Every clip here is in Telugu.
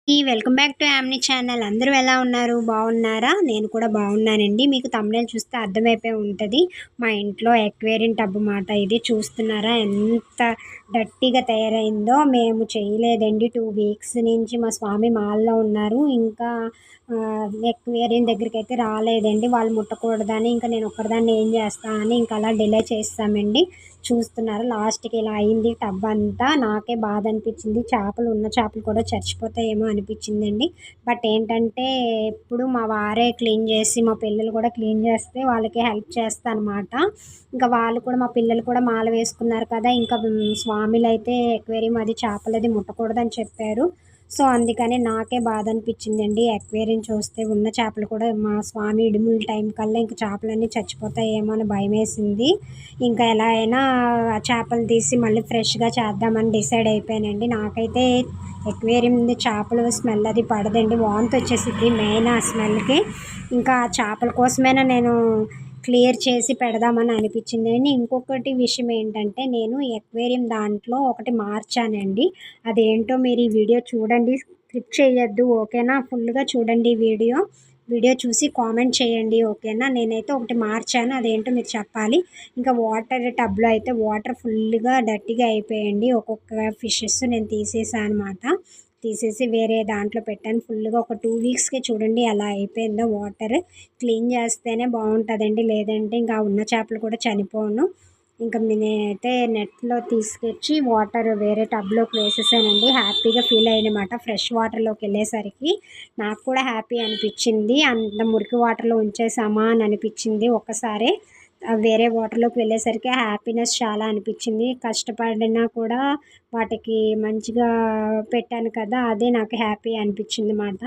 వెల్కమ్ బ్యాక్ టు యామ్ని ఛానల్. అందరూ ఎలా ఉన్నారు? బాగున్నారా? నేను కూడా బాగున్నానండి. మీకు థంబ్‌నెయిల్ చూస్తే అర్థమైపోయి ఉంటుంది. మా ఇంట్లో ఎక్వేరియం టబ్ మాట ఇది. చూస్తున్నారా ఎంత డర్టీగా తయారైందో. మేము చేయలేదండి. 2 వీక్స్ నుంచి మా స్వామి మాల్లో ఉన్నారు. ఇంకా ఎక్వేరియం దగ్గరికైతే రాలేదండి. వాళ్ళు ముట్టకూడదని. ఇంకా నేను ఒక్కదాన్ని ఏం చేస్తా అని ఇంకా అలా డిలే చేస్తామండి. చూస్తున్నారు లాస్ట్‌కి ఇలా అయింది టబ్ అంతా. నాకే బాధ అనిపించింది. ఉన్న చేపలు కూడా చచ్చిపోతాయేమో అనిపించిందండి. బట్ ఏంటంటే ఎప్పుడు మా వారే క్లీన్ చేసి మా పిల్లలు కూడా క్లీన్ చేస్తే వాళ్ళకి హెల్ప్ చేస్తా అనమాట. ఇంకా వాళ్ళు కూడా మా పిల్లలు కూడా మాల వేసుకున్నారు కదా! ఇంకా స్వామిలైతే ఎక్వేరియం అది చేపలది ముట్టకూడదని చెప్పారు. సో, అందుకని నాకే బాధ అనిపించిందండి. ఎక్వేరియం చూస్తే ఉన్న చేపలు కూడా మా స్వామి ఇడుముల టైం కల్లా ఇంక చేపలన్నీ చచ్చిపోతాయేమో అని భయమేసింది. ఇంకా ఎలా అయినా ఆ చేపలు తీసి మళ్ళీ ఫ్రెష్‌గా చేద్దామని డిసైడ్ అయిపోయానండి. నాకైతే ఎక్వేరియంది చేపలు స్మెల్ అది పడదండి. వాంతొచ్చేసిద్ది మెయిన్ ఆ స్మెల్‌కి. ఇంకా ఆ చేపల కోసమైనా నేను క్లియర్ చేసి పెడదామని అనిపించిందండి. ఇంకొకటి విషయం ఏంటంటే నేను ఎక్వేరియం దాంట్లో ఒకటి మార్చానండి. అదేంటో మీరు ఈ వీడియో చూడండి. స్కిప్ చేయొద్దు ఓకేనా? ఫుల్‌గా చూడండి వీడియో. వీడియో చూసి కామెంట్ చేయండి ఓకేనా? నేనైతే ఒకటి మార్చాను. అదేంటో మీరు చెప్పాలి. ఇంకా వాటర్ టబ్‌లో అయితే వాటర్ ఫుల్‌గా డర్టీగా అయిపోయాయండి. ఒక్కొక్క ఫిషెస్ నేను తీసేసాను అనమాట. తీసేసి వేరే దాంట్లో పెట్టాను. ఫుల్‌గా ఒక 2 వీక్స్‌కే చూడండి ఎలా అయిపోయిందో వాటర్. క్లీన్ చేస్తేనే బాగుంటుందండి. లేదంటే ఇంకా ఉన్న చేపలు కూడా చనిపోను. ఇంకా నేనైతే నెట్‌లో తీసుకొచ్చి వాటర్ వేరే టబ్‌లోకి వేసేసానండి. హ్యాపీగా ఫీల్ అయ్యానమాట. ఫ్రెష్ వాటర్‌లోకి వెళ్ళేసరికి నాకు కూడా హ్యాపీ అనిపించింది. అంత మురికి వాటర్‌లో ఉంచేసామా అని అనిపించింది ఒక్కసారే. వేరే వాటర్‌లోకి వెళ్ళేసరికి హ్యాపీనెస్ చాలా అనిపించింది. కష్టపడినా కూడా వాటికి మంచిగా పెట్టాను కదా! అదే నాకు హ్యాపీ అనిపించిందన్నమాట.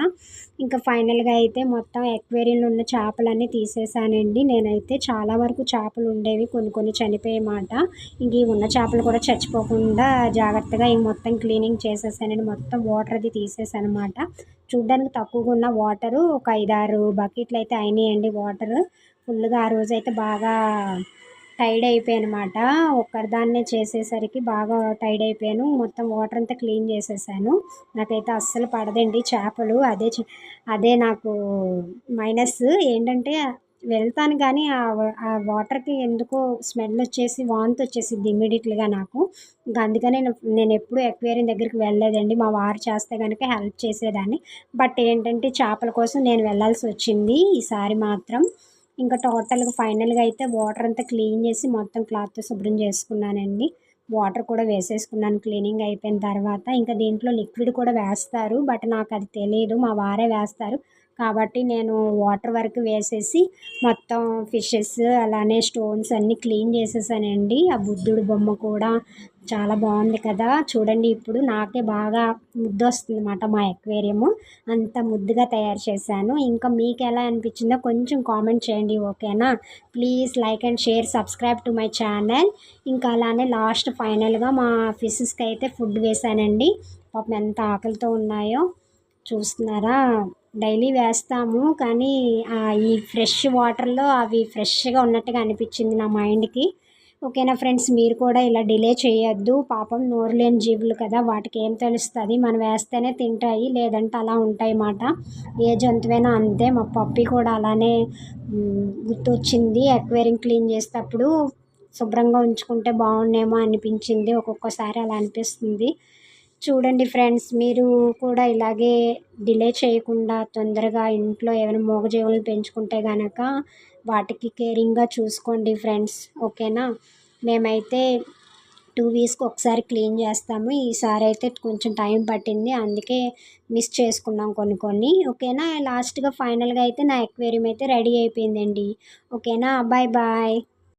ఇంకా ఫైనల్‌గా అయితే మొత్తం ఎక్వేరియంలో ఉన్న చేపలన్నీ తీసేసానండి. నేనైతే చాలా వరకు చేపలు ఉండేవి. కొన్ని కొన్ని చనిపోయాయన్నమాట. ఇంక ఈ ఉన్న చేపలు కూడా చచ్చిపోకుండా జాగ్రత్తగా మొత్తం క్లీనింగ్ చేసేసానండి. మొత్తం వాటర్ అది తీసేసానన్నమాట. చూడ్డానికి తక్కువగా ఉన్న వాటరు ఒక 5, 6 బకెట్లు అయితే అయినాయండి వాటరు. ఫుల్‌గా ఆ రోజైతే బాగా టైర్డ్ అయిపోయానమాట. ఒక్కదాన్నే చేసేసరికి బాగా టైర్డ్ అయిపోయాను. మొత్తం వాటర్ అంతా క్లీన్ చేసేసాను. నాకైతే అస్సలు పడదండి చేపలు. అదే నాకు మైనస్. ఏంటంటే వెళ్తాను కానీ ఆ వాటర్‌కి ఎందుకో స్మెల్ వచ్చేసి వాంతొచ్చేసిద్ది ఇమ్మీడియేట్‌గా నాకు. ఇంక అందుకనే నేనెప్పుడు ఎక్వేరియం దగ్గరికి వెళ్ళలేదండి. మా వారు చేస్తే గనుక హెల్ప్ చేసేదాన్ని. బట్ ఏంటంటే చేపల కోసం నేను వెళ్ళాల్సొచ్చింది ఈసారి మాత్రం. ఇంకా టోటల్‌గా ఫైనల్‌గా అయితే వాటర్ అంతా క్లీన్ చేసి మొత్తం క్లాత్‌తో శుభ్రం చేసుకున్నానండి. వాటర్ కూడా వేసేసుకున్నాను క్లీనింగ్ అయిపోయిన తర్వాత. ఇంకా దీంట్లో లిక్విడ్ కూడా వేస్తారు. బట్ నాకది తెలీదు. మా వారే వేస్తారు. కాబట్టి నేను వాటర్ వరకు వేసేసి మొత్తం ఫిషెస్ అలానే స్టోన్స్ అన్నీ క్లీన్ చేసేసానండి. ఆ బుద్ధుడి బొమ్మ కూడా చాలా బాగుంది కదా! చూడండి ఇప్పుడు నాకే బాగా ముద్దొస్తుందన్నమాట మా ఎక్వేరియము. అంత ముద్దుగా తయారు చేశాను. ఇంకా మీకెలా అనిపించిందో కొంచెం కామెంట్ చేయండి ఓకేనా? Please like and share, subscribe to my channel. ఇంకా అలానే లాస్ట్ ఫైనల్‌గా మా ఫిషెస్‌కి అయితే ఫుడ్ వేశానండి. పాపం ఎంత ఆకలితో ఉన్నాయో చూస్తున్నారా? డైలీ వేస్తాము కానీ ఈ ఫ్రెష్ వాటర్‌లో అవి ఫ్రెష్‌గా ఉన్నట్టుగా అనిపించింది నా మైండ్‌కి. ఓకేనా ఫ్రెండ్స్, మీరు కూడా ఇలా డిలే చేయొద్దు. పాపం నోరు లేని జీవులు కదా! వాటికి ఏం తెలుస్తుంది. మనం వేస్తేనే తింటాయి. లేదంటే అలా ఉంటాయన్నమాట. ఏ జంతువైనా అంతే. మా పప్పీ కూడా అలానే గుర్తొచ్చింది. అక్వేరియం క్లీన్ చేసేటప్పుడు శుభ్రంగా ఉంచుకుంటే బాగుండేమో అనిపించింది. ఒక్కొక్కసారి అలా అనిపిస్తుంది. చూడండి ఫ్రెండ్స్, మీరు కూడా ఇలాగే డిలే చేయకుండా తొందరగా ఇంట్లో ఏమైనా మూగజీవులను పెంచుకుంటే గనక వాటికి కేరింగ్‌గా చూసుకోండి ఫ్రెండ్స్. ఓకేనా? మేమైతే 2 వీక్స్‌కి ఒకసారి క్లీన్ చేస్తాము. ఈసారి అయితే కొంచెం టైం పట్టింది. అందుకే మిస్ చేసుకున్నాం కొన్ని కొన్ని. ఓకేనా? లాస్ట్‌గా ఫైనల్‌గా అయితే నా అక్వేరియం అయితే రెడీ అయిపోయిందండి. ఓకేనా? Bye bye.